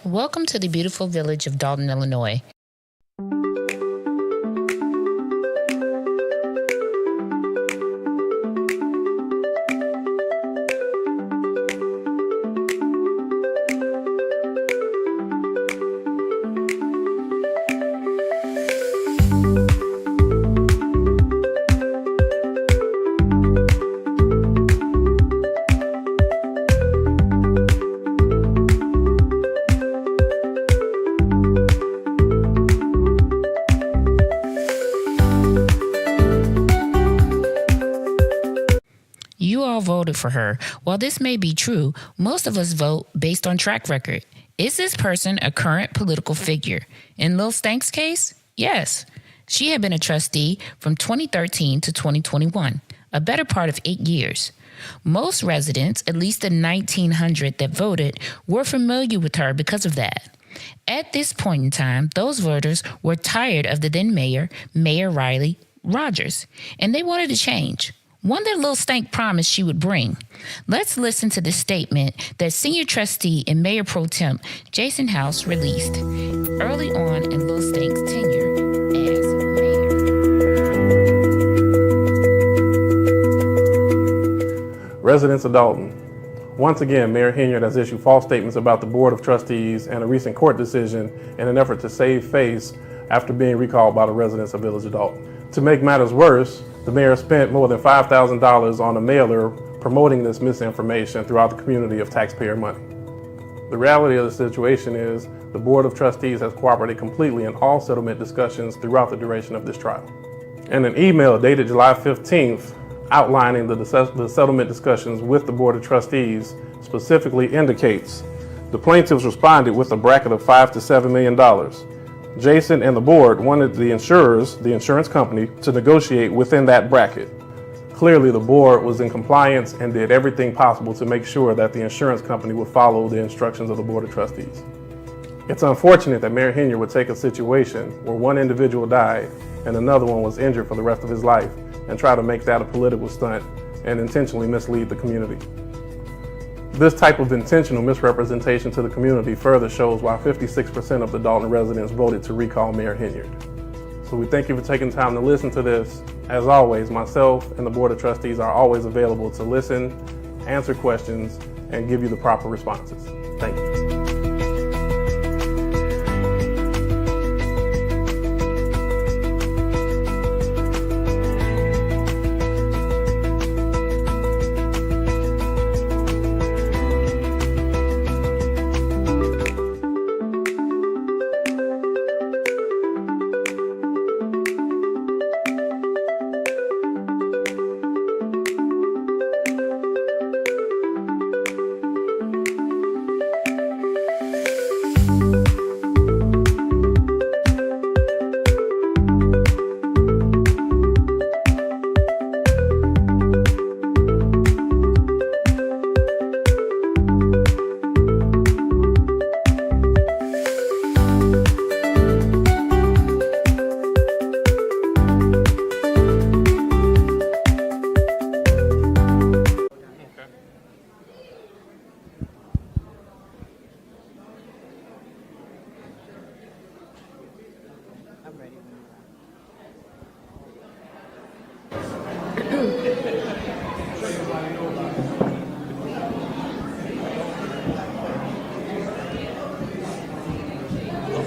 Welcome to the beautiful village of Dalton, Illinois. You all voted for her. While this may be true, most of us vote based on track record. Is this person a current political figure? In Lil Stank's case, yes. She had been a trustee from 2013 to 2021, a better part of 8 years. Most residents, at least the 1,900 that voted, were familiar with her because of that. At this point in time, those voters were tired of the then mayor, Mayor Riley Rogers, and they wanted a change. One that Lil Stank promised she would bring. Let's listen to the statement that Senior Trustee and Mayor Pro Temp Jason House released early on in Lil Stank's tenure as mayor. Residents of Dalton. Once again, Mayor Henyard has issued false statements about the Board of Trustees and a recent court decision in an effort to save face after being recalled by the residents of Village of Dalton. To make matters worse, the mayor spent more than $5,000 on a mailer promoting this misinformation throughout the community of taxpayer money. The reality of the situation is the Board of Trustees has cooperated completely in all settlement discussions throughout the duration of this trial. In an email dated July 15th, outlining the settlement discussions with the Board of Trustees specifically indicates the plaintiffs responded with a bracket of $5 to $7 million. Jason and the board wanted the insurers, the insurance company, to negotiate within that bracket. Clearly, the board was in compliance and did everything possible to make sure that the insurance company would follow the instructions of the Board of Trustees. It's unfortunate that Mayor Henyard would take a situation where one individual died and another one was injured for the rest of his life and try to make that a political stunt and intentionally mislead the community. This type of intentional misrepresentation to the community further shows why 56% of the Dalton residents voted to recall Mayor Henyard. So we thank you for taking time to listen to this. As always, myself and the Board of Trustees are always available to listen, answer questions, and give you the proper responses. Thank you.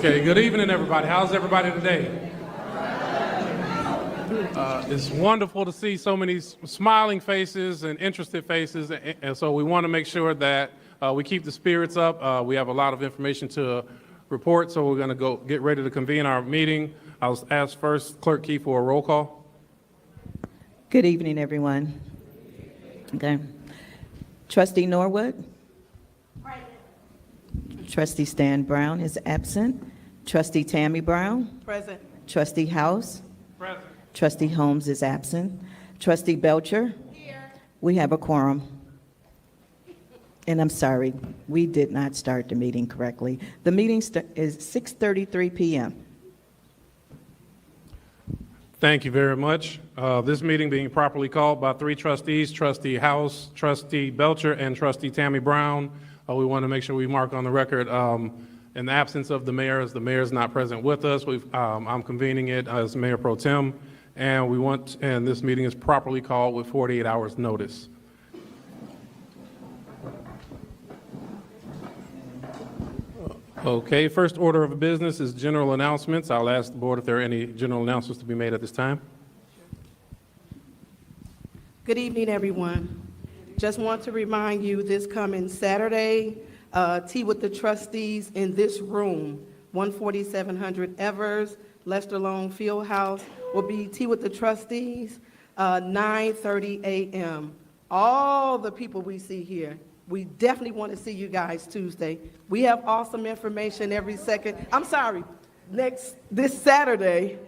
Okay, good evening, everybody. How's everybody today? It's wonderful to see so many smiling faces and interested faces, and so we want to make sure that we keep the spirits up. We have a lot of information to report, so we're going to go get ready to convene our meeting. I'll ask first Clerk Key for a roll call. Good evening, everyone. Okay. Trustee Norwood? Present. Trustee Stan Brown is absent. Trustee Tammy Brown? Present. Trustee House? Present. Trustee Holmes is absent. Trustee Belcher? Here. We have a quorum. And I'm sorry, we did not start the meeting correctly. The meeting is 6:33 p.m. Thank you very much. This meeting being properly called by three trustees, Trustee House, Trustee Belcher, and Trustee Tammy Brown. We want to make sure we mark on the record In the absence of the mayor, as the mayor is not present with us, I'm convening it as Mayor Pro Tem, and this meeting is properly called with 48 hours notice. Okay, first order of business is general announcements. I'll ask the board if there are any general announcements to be made at this time. Good evening, everyone. Just want to remind you this coming Saturday, tea with the trustees in this room, 14700 Evers, Lester Long Fieldhouse, will be tea with the trustees, 9:30 a.m. All the people we see here, we definitely want to see you guys Tuesday. We have awesome information every second. I'm sorry, this Saturday,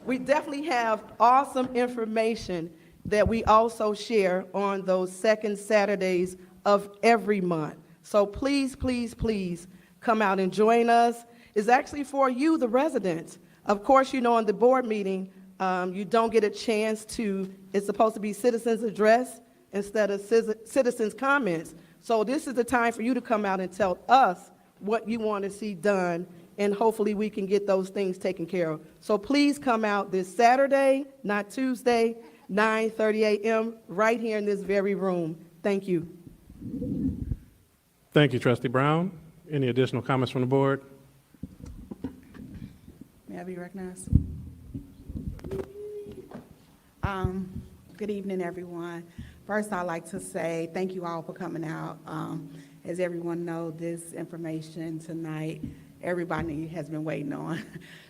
we definitely have awesome information that we also share on those second Saturdays of every month. So please, please, please come out and join us. It's actually for you, the residents. Of course, you know, in the board meeting, you don't get a chance to, it's supposed to be citizens' address instead of citizens' comments. So this is the time for you to come out and tell us what you want to see done, and hopefully we can get those things taken care of. So please come out this Saturday, not Tuesday, 9:30 a.m., right here in this very room. Thank you. Thank you, Trustee Brown. Any additional comments from the board? May I be recognized? Good evening, everyone. First, I'd like to say thank you all for coming out. As everyone knows, this information tonight, everybody has been waiting on.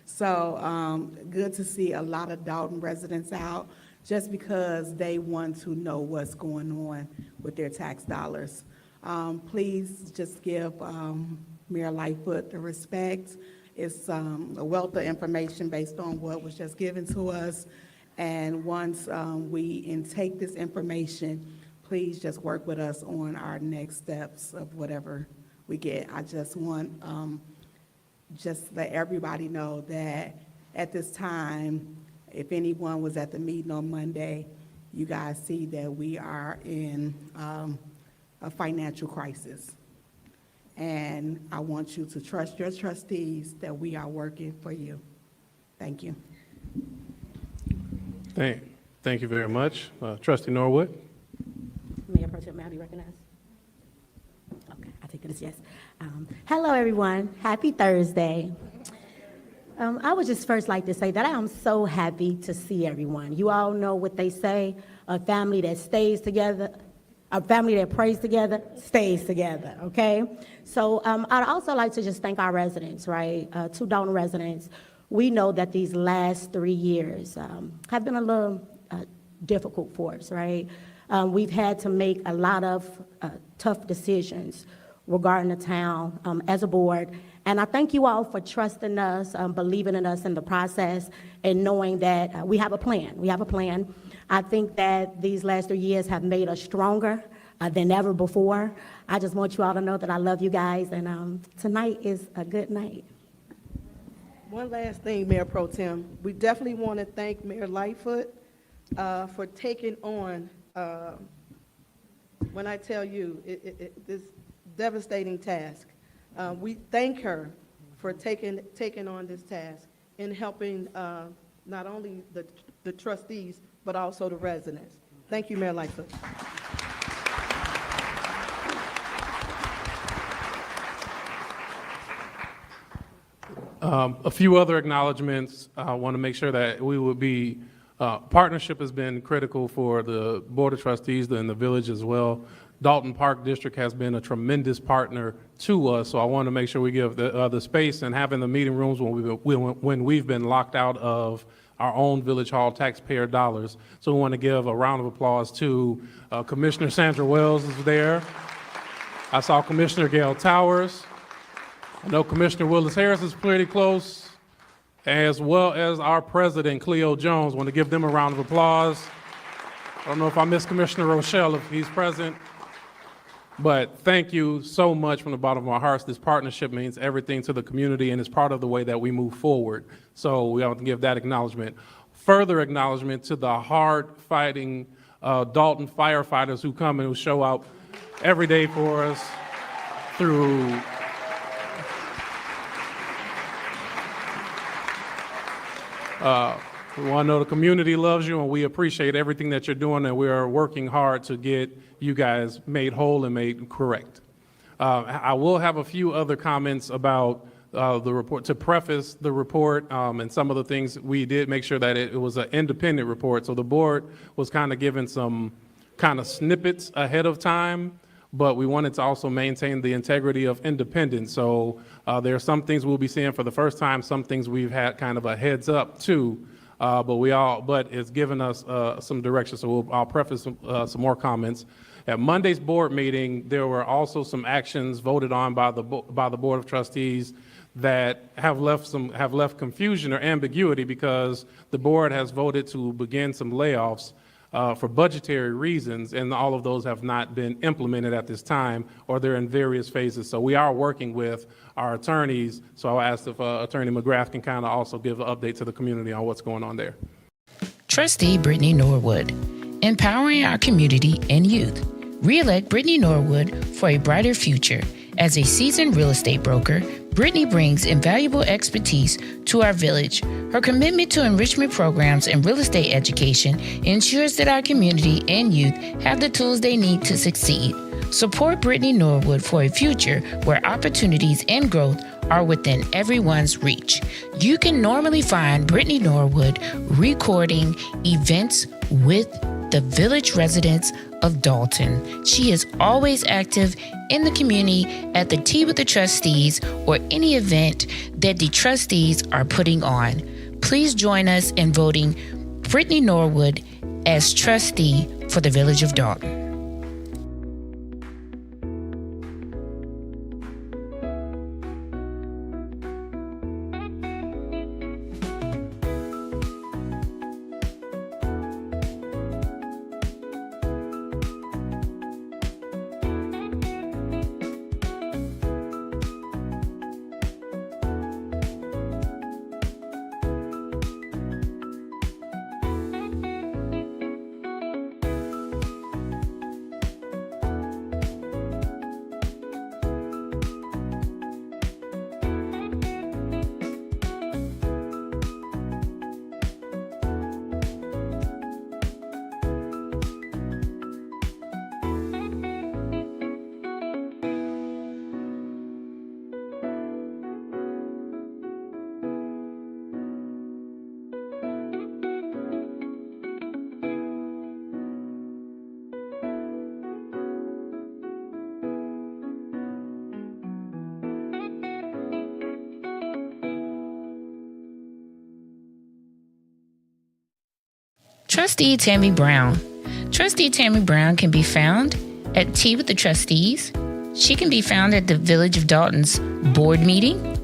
So good to see a lot of Dalton residents out just because they want to know what's going on with their tax dollars. Please just give Mayor Lightfoot the respect. It's a wealth of information based on what was just given to us. And once we intake this information, please just work with us on our next steps of whatever we get. I just want just let everybody know that at this time, if anyone was at the meeting on Monday, you guys see that we are in a financial crisis. And I want you to trust your trustees that we are working for you. Thank you. Thank you very much. Trustee Norwood. Mayor Pro Tem, may I be recognized? Okay, I take it as yes. Hello, everyone. Happy Thursday. I would just first like to say that I am so happy to see everyone. You all know what they say, a family that stays together, a family that prays together, stays together, okay? So I'd also like to just thank our residents, right? 2 Dalton residents. We know that these last 3 years have been a little difficult for us, right? We've had to make a lot of tough decisions regarding the town as a board. And I thank you all for trusting us, believing in us in the process, and knowing that we have a plan. We have a plan. I think that these last 3 years have made us stronger than ever before. I just want you all to know that I love you guys, and tonight is a good night. One last thing, Mayor Pro Tem. We definitely want to thank Mayor Lightfoot for taking on, when I tell you, this devastating task. We thank her for taking on this task and helping not only the trustees, but also the residents. Thank you, Mayor Lightfoot. A few other acknowledgements. I want to make sure that we would be, partnership has been critical for the Board of Trustees and the village as well. Dalton Park District has been a tremendous partner to us, so I want to make sure we give the space and having the meeting rooms when we've been locked out of our own Village Hall taxpayer dollars. So we want to give a round of applause to Commissioner Sandra Wells is there. I saw Commissioner Gail Towers. I know Commissioner Willis Harris is pretty close, as well as our president, Cleo Jones. I want to give them a round of applause. I don't know if I missed Commissioner Rochelle if he's present, but thank you so much from the bottom of our hearts. This partnership means everything to the community and is part of the way that we move forward. So we want to give that acknowledgement. Further acknowledgement to the hard-fighting Dalton firefighters who come and who show up every day for us through We want to know the community loves you, and we appreciate everything that you're doing, and we are working hard to get you guys made whole and made correct. I will have a few other comments about the report, to preface the report, and some of the things we did make sure that it was an independent report. So the board was kind of given some kind of snippets ahead of time, but we wanted to also maintain the integrity of independence. So there are some things we'll be seeing for the first time, some things we've had kind of a heads up to, but it's given us some direction. So I'll preface some more comments. At Monday's board meeting, there were also some actions voted on by the Board of Trustees that have left confusion or ambiguity, because the board has voted to begin some layoffs for budgetary reasons, and all of those have not been implemented at this time, or they're in various phases. So we are working with our attorneys. So I'll ask if Attorney McGrath can kind of also give an update to the community on what's going on there. Trustee Brittany Norwood, empowering our community and youth. Re-elect Brittany Norwood for a brighter future. As a seasoned real estate broker, Brittany brings invaluable expertise to our village. Her commitment to enrichment programs and real estate education ensures that our community and youth have the tools they need to succeed. Support Brittany Norwood for a future where opportunities and growth are within everyone's reach. You can normally find Brittany Norwood recording events with the village residents of Dalton. She is always active in the community at the Tea with the Trustees or any event that the trustees are putting on. Please join us in voting Brittany Norwood as trustee for the village of Dalton. Trustee Tammy Brown. Trustee Tammy Brown can be found at Tea with the Trustees. She can be found at the Village of Dalton's board meeting.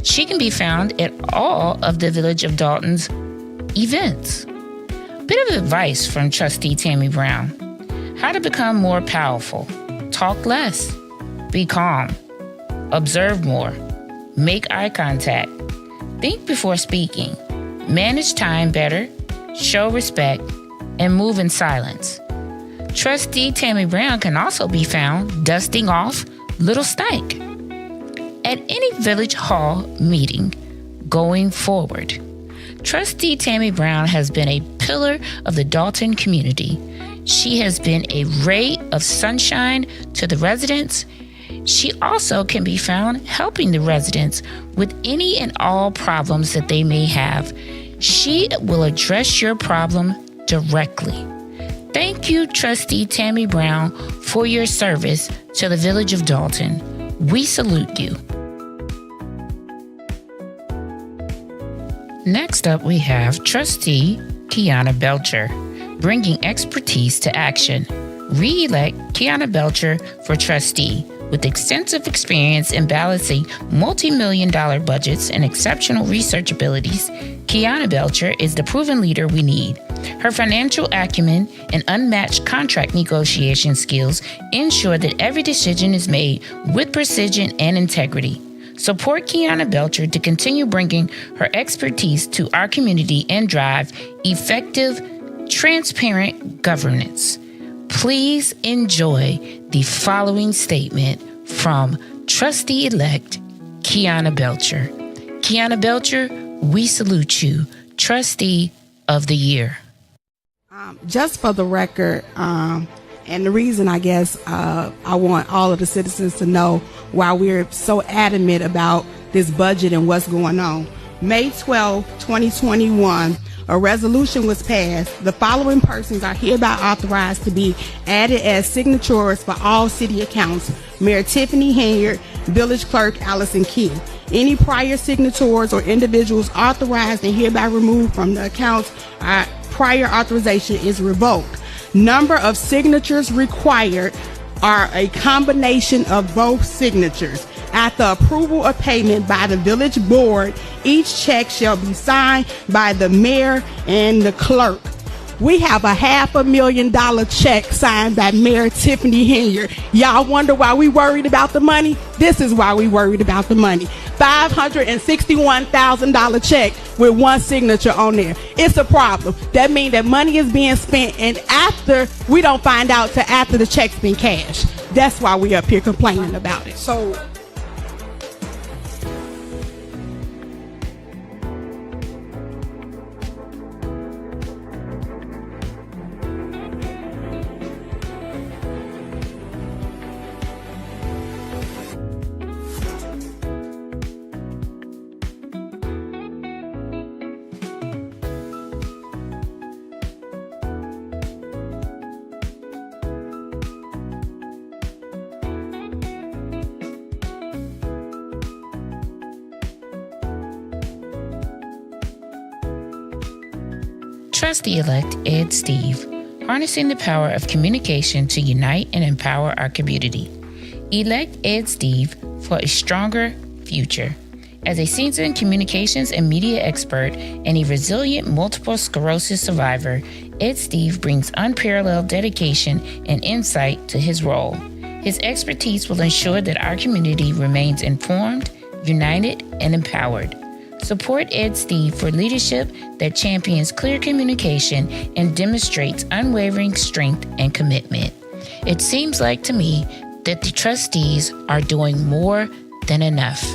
She can be found at all of the Village of Dalton's events. Bit of advice from Trustee Tammy Brown. How to become more powerful. Talk less. Be calm. Observe more. Make eye contact. Think before speaking. Manage time better. Show respect, and move in silence. Trustee Tammy Brown can also be found dusting off little stank at any village hall meeting going forward. Trustee Tammy Brown has been a pillar of the Dalton community. She has been a ray of sunshine to the residents. She also can be found helping the residents with any and all problems that they may have. She will address your problem directly. Thank you, Trustee Tammy Brown, for your service to the Village of Dalton. We salute you. Next up, we have Trustee Kiana Belcher, bringing expertise to action. Re-elect Kiana Belcher for trustee. With extensive experience in balancing multi-million-dollar budgets and exceptional research abilities, Kiana Belcher is the proven leader we need. Her financial acumen and unmatched contract negotiation skills ensure that every decision is made with precision and integrity. Support Kiana Belcher to continue bringing her expertise to our community and drive effective, transparent governance. Please enjoy the following statement from Trustee-elect Kiana Belcher. Kiana Belcher, we salute you, Trustee of the Year. Just for the record, and the reason I guess I want all of the citizens to know why we're so adamant about this budget and what's going on. May 12, 2021, a resolution was passed. The following persons are hereby authorized to be added as signatories for all city accounts: Mayor Tiffany Henyard, Village Clerk Allison Key. Any prior signatories or individuals authorized and hereby removed from the accounts, prior authorization is revoked. Number of signatures required are a combination of both signatures. After approval of payment by the village board, each check shall be signed by the mayor and the clerk. We have a $500,000 check signed by Mayor Tiffany Henyard. Y'all wonder why we worried about the money? This is why we worried about the money. $561,000 check with one signature on there. It's a problem. That means that money is being spent, and after we don't find out till after the check's been cashed. That's why we up here complaining about it. So, Trustee-elect Ed Steve, harnessing the power of communication to unite and empower our community. Elect Ed Steve for a stronger future. As a seasoned communications and media expert and a resilient multiple sclerosis survivor, Ed Steve brings unparalleled dedication and insight to his role. His expertise will ensure that our community remains informed, united, and empowered. Support Ed Steve for leadership that champions clear communication and demonstrates unwavering strength and commitment. It seems like to me that the trustees are doing more than enough.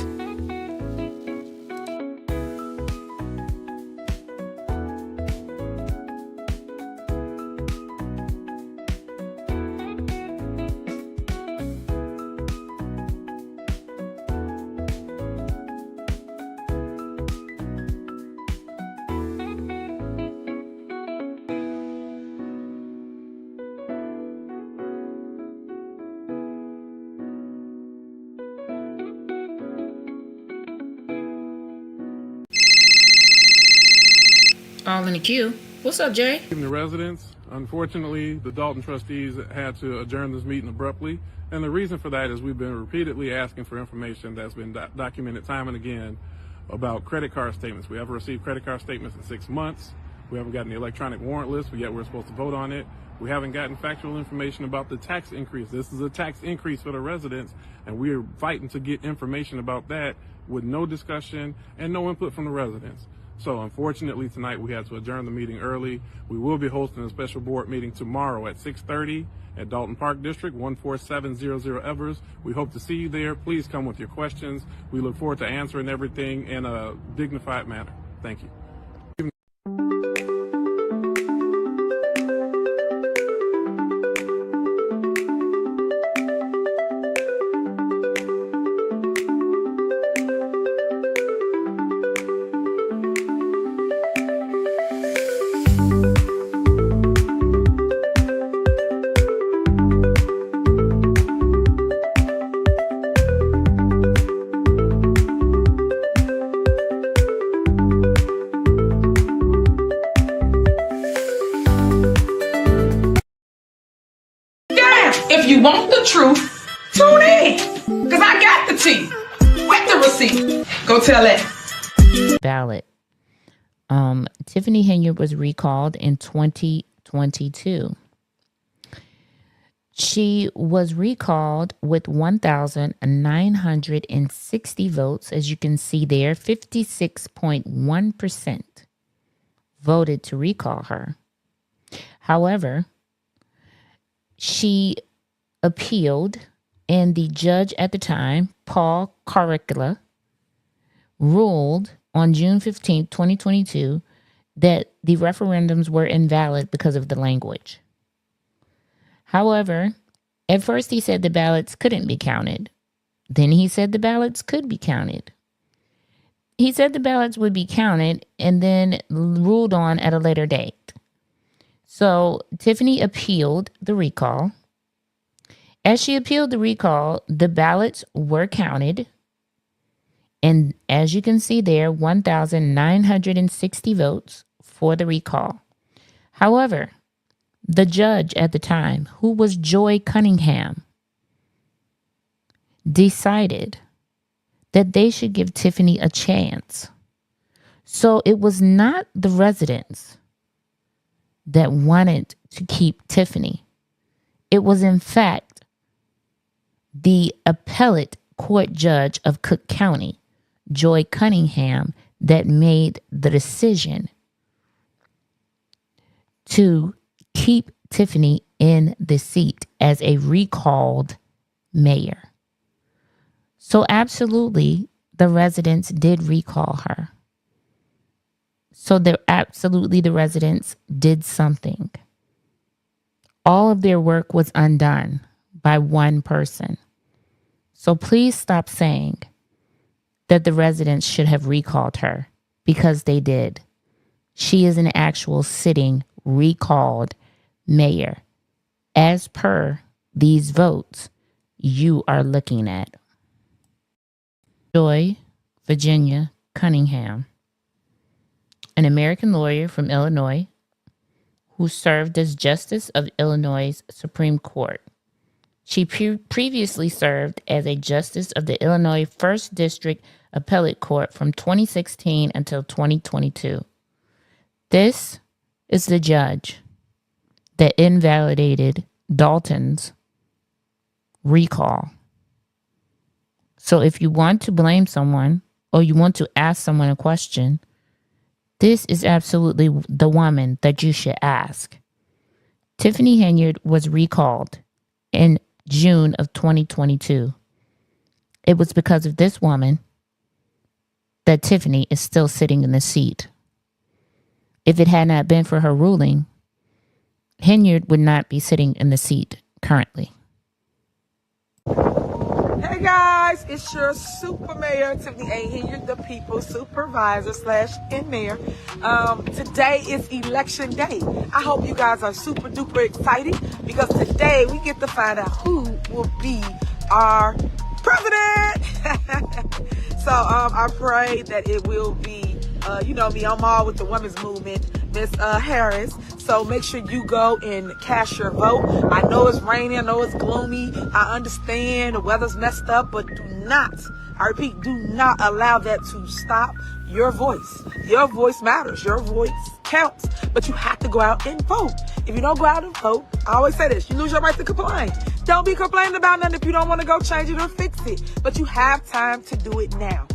All in the queue. What's up, Jay? Evening, the residents. Unfortunately, the Dalton trustees had to adjourn this meeting abruptly, and the reason for that is we've been repeatedly asking for information that's been documented time and again about credit card statements. We haven't received credit card statements in 6 months. We haven't gotten the electronic warrant list, but yet we're supposed to vote on it. We haven't gotten factual information about the tax increase. This is a tax increase for the residents, and we're fighting to get information about that with no discussion and no input from the residents. So unfortunately tonight we had to adjourn the meeting early. We will be hosting a special board meeting tomorrow at 6:30 at Dalton Park District, 14700 Evers. We hope to see you there. Please come with your questions. We look forward to answering everything in a dignified manner. Thank you. if you want the truth, tune in. Because I got the tea with the receipt. Go tell that. Ballot. Tiffany Henyard was recalled in 2022. She was recalled with 1,960 votes. As you can see there, 56.1% voted to recall her. However, she appealed, and the judge at the time, Paul Caricula, ruled on June 15, 2022, that the referendums were invalid because of the language. However, at first he said the ballots couldn't be counted. Then he said the ballots could be counted. He said the ballots would be counted and then ruled on at a later date. So Tiffany appealed the recall. As she appealed the recall, the ballots were counted. And as you can see there, 1,960 votes for the recall. However, the judge at the time, who was Joy Cunningham, decided that they should give Tiffany a chance. So it was not the residents that wanted to keep Tiffany. It was, in fact, the appellate court judge of Cook County, Joy Cunningham, that made the decision to keep Tiffany in the seat as a recalled mayor. So absolutely, the residents did recall her. So the residents did something. All of their work was undone by one person. So please stop saying that the residents should have recalled her, because they did. She is an actual sitting recalled mayor, as per these votes you are looking at. Joy Virginia Cunningham, an American lawyer from Illinois who served as Justice of Illinois Supreme Court. She previously served as a Justice of the Illinois 1st District Appellate Court from 2016 until 2022. This is the judge that invalidated Dalton's recall. So if you want to blame someone or you want to ask someone a question, this is absolutely the woman that you should ask. Tiffany Henyard was recalled in June of 2022. It was because of this woman that Tiffany is still sitting in the seat. If it had not been for her ruling, Henyard would not be sitting in the seat currently. Hey guys, it's your Super Mayor Tiffany A. Henyard, the People's Supervisor / in Mayor. Today is election day. I hope you guys are super duper excited, because today we get to find out who will be our president. So I pray that it will be, you know me, I'm all with the women's movement, Miss Harris. So make sure you go and cast your vote. I know it's rainy, I know it's gloomy, I understand the weather's messed up, but do not, I repeat, do not allow that to stop your voice. Your voice matters, your voice counts, but you have to go out and vote. If you don't go out and vote, I always say this, you lose your right to complain. Don't be complaining about nothing if you don't want to go change it or fix it, but you have time to do it now.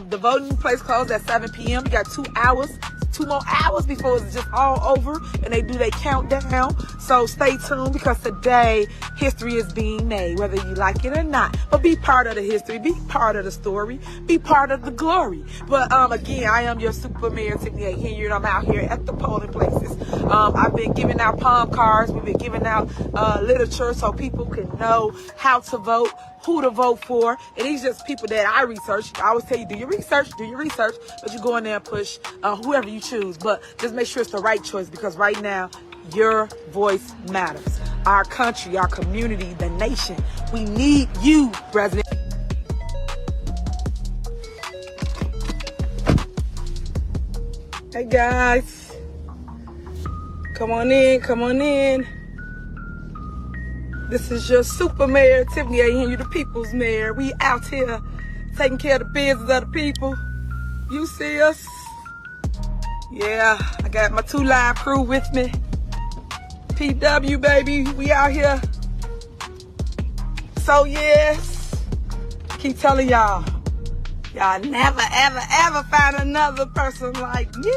The voting place closed at 7 p.m. You got 2 hours. 2 more hours before it's just all over and they do their countdown. So stay tuned, because today history is being made, whether you like it or not. But be part of the history, be part of the story, be part of the glory. But again, I am your Super Mayor Tiffany A. Henyard. I'm out here at the polling places. I've been giving out palm cards. We've been giving out literature so people can know how to vote, who to vote for. And these just people that I research. I always tell you, do your research, but you go in there and push whoever you choose. But just make sure it's the right choice, because right now, your voice matters. Our country, our community, the nation, we need you, President. Hey guys, come on in, come on in. This is your Super Mayor, Tiffany A. Henyard, the People's Mayor. We out here taking care of the business of the people. You see us? Yeah, I got my 2 live crew with me. PW, baby, we out here. So yes, keep telling y'all, y'all never, ever, ever find another person like me.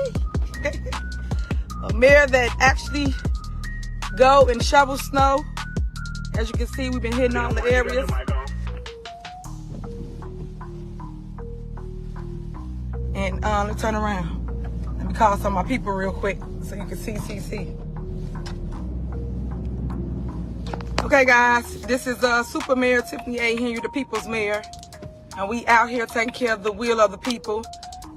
A mayor that actually go and shovel snow. As you can see, we've been hitting all the areas. And let's turn around. Let me me call some of my people real quick so you can see. Okay, guys, this is Super Mayor Tiffany A. Henyard, the People's Mayor, and we out here taking care of the will of the people.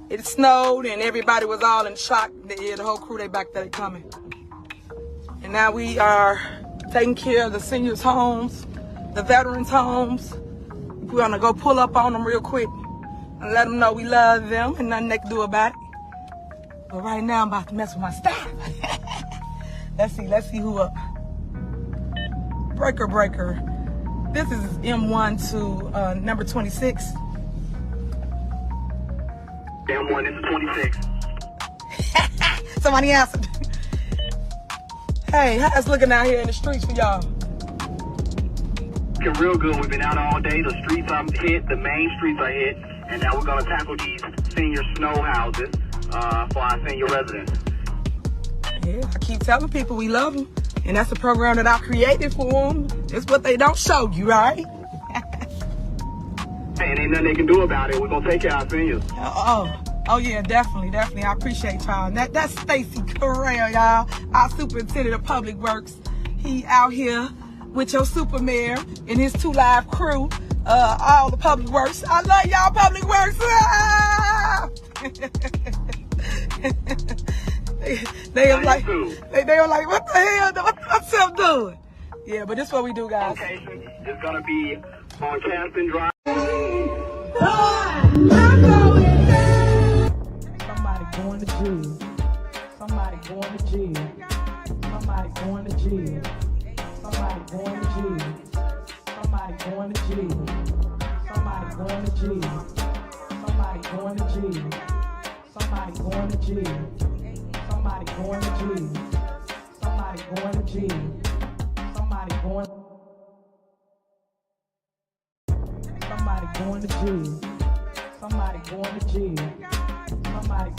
It snowed and everybody was all in shock. The whole crew, they back there, they coming. And now we are taking care of the seniors' homes, the veterans' homes. We're gonna go pull up on them real quick and let them know we love them and nothing they can do about it. But right now I'm about to mess with my staff. Let's see who up. Breaker. This is M1 to number 26. M1, this is 26. Somebody answered. Hey, how's it looking out here in the streets for y'all? Looking real good. We've been out all day. The streets are hit. The main streets are hit. And now we're going to tackle these senior snow houses for our senior residents. Yeah, I keep telling people we love them. And that's the program that I created for them. It's what they don't show you, right? Hey, and ain't nothing they can do about it. We're going to take care of our seniors. Oh yeah, definitely. I appreciate y'all. And that's Stacy Correa, y'all, our superintendent of public works. He out here with your super mayor and his 2 live crew, all the public works. I love y'all, public works. They are like, what the hell? What's him doing? Yeah, but this is what we do, guys. Location is going to be on Caston Drive. Somebody going to jail. Somebody going to jail. Somebody going to jail. Somebody going to jail. Somebody going to jail. Somebody going to jail. Somebody going to jail. Somebody going to jail. Somebody going to jail. Somebody going to jail. Somebody going. Somebody going to jail. Somebody going to jail. Somebody.